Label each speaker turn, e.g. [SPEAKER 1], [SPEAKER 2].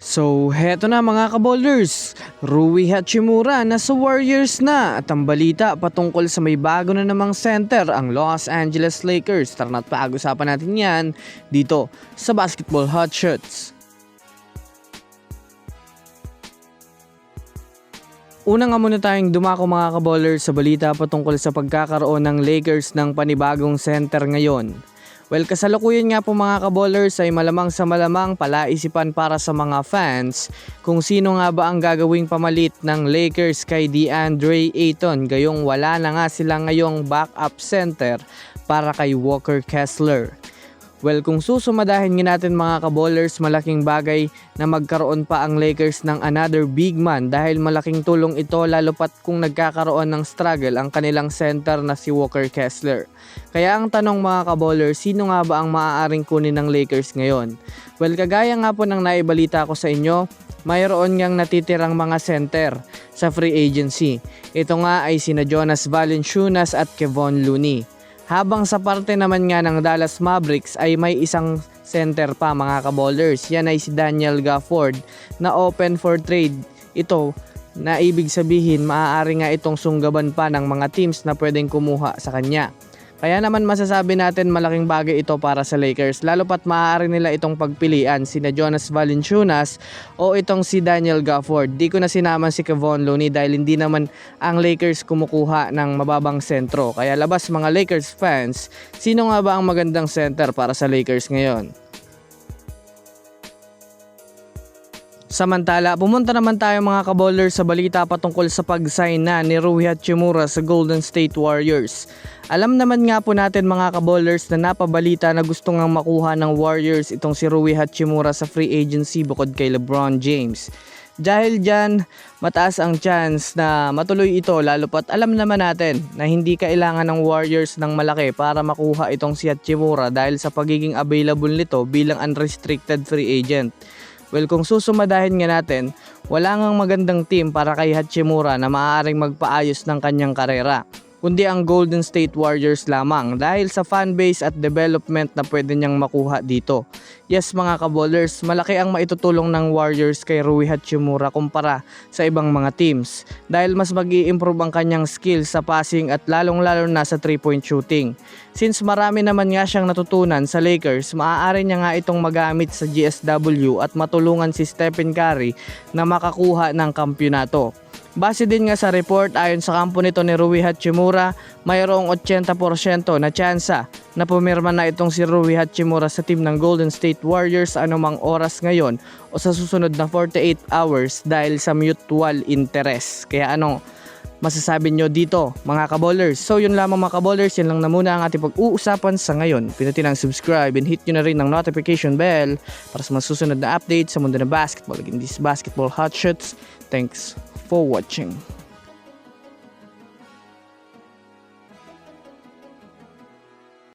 [SPEAKER 1] So, heto na mga kaboulders, Rui Hachimura nasa Warriors na at ang balita patungkol sa may bago na namang center ang Los Angeles Lakers. Tara na't pag-usapan natin yan dito sa Basketball Hot Shots. Una nga muna tayong dumako mga kaboulders sa balita patungkol sa pagkakaroon ng Lakers ng panibagong center ngayon. Well, kasalukuyan nga po mga kaboulders ay malamang sa malamang palaisipan para sa mga fans kung sino nga ba ang gagawing pamalit ng Lakers kay DeAndre Ayton gayong wala na nga sila ngayong backup center para kay Walker Kessler. Well, kung susumadahin nga natin mga kaboulders, malaking bagay na magkaroon pa ang Lakers ng another big man dahil malaking tulong ito lalo pat kung nagkakaroon ng struggle ang kanilang center na si Walker Kessler. Kaya ang tanong mga kaboulders, sino nga ba ang maaaring kunin ng Lakers ngayon? Well, kagaya nga po ng naibalita ko sa inyo, mayroon ngang natitirang mga center sa free agency. Ito nga ay sina Jonas Valanciunas at Kevon Looney. Habang sa parte naman nga ng Dallas Mavericks ay may isang center pa mga kaboulders. Yan ay si Daniel Gafford na open for trade. Ito na ibig sabihin maaari nga itong sunggaban pa ng mga teams na pwedeng kumuha sa kanya. Kaya naman masasabi natin malaking bagay ito para sa Lakers lalo pat maaari nila itong pagpilian sina Jonas Valanciunas o itong si Daniel Gafford. Di ko na sinaman si Kevon Looney dahil hindi naman ang Lakers kumukuha ng mababang sentro. Kaya labas mga Lakers fans, sino nga ba ang magandang center para sa Lakers ngayon? Samantala, pumunta naman tayo mga kaboulders sa balita patungkol sa pag-sign na ni Rui Hachimura sa Golden State Warriors. Alam naman nga po natin mga kaboulders na napabalita na gusto ngang makuha ng Warriors itong si Rui Hachimura sa free agency bukod kay LeBron James. Dahil dyan, mataas ang chance na matuloy ito lalo pat alam naman natin na hindi kailangan ng Warriors ng malaki para makuha itong si Hachimura dahil sa pagiging available nito bilang unrestricted free agent. Well, kung susumadahin nga natin, wala ngang magandang team para kay Hachimura na maaaring magpaayos ng kanyang karera, kundi ang Golden State Warriors lamang dahil sa fanbase at development na pwede niyang makuha dito. Yes mga kaboulders, malaki ang maitutulong ng Warriors kay Rui Hachimura kumpara sa ibang mga teams dahil mas mag-i-improve ang kanyang skills sa passing at lalong-lalo na sa 3-point shooting. Since marami naman nga siyang natutunan sa Lakers, maaari niya nga itong magamit sa GSW at matulungan si Stephen Curry na makakuha ng kampyonato. Base din nga sa report, ayon sa kampo nito ni Rui Hachimura, mayroong 80% na tsansa na pumirma na itong si Rui Hachimura sa team ng Golden State Warriors sa anumang oras ngayon o sa susunod na 48 hours dahil sa mutual interest. Kaya ano masasabi nyo dito mga kaboulders? So yun lamang mga kaboulders, yun lang na muna ang ating pag-uusapan sa ngayon. Pinutin ang subscribe and hit nyo na rin ang notification bell para sa mga susunod na update sa mundo ng basketball. Again, this Basketball Hot Shots. Thanks for watching.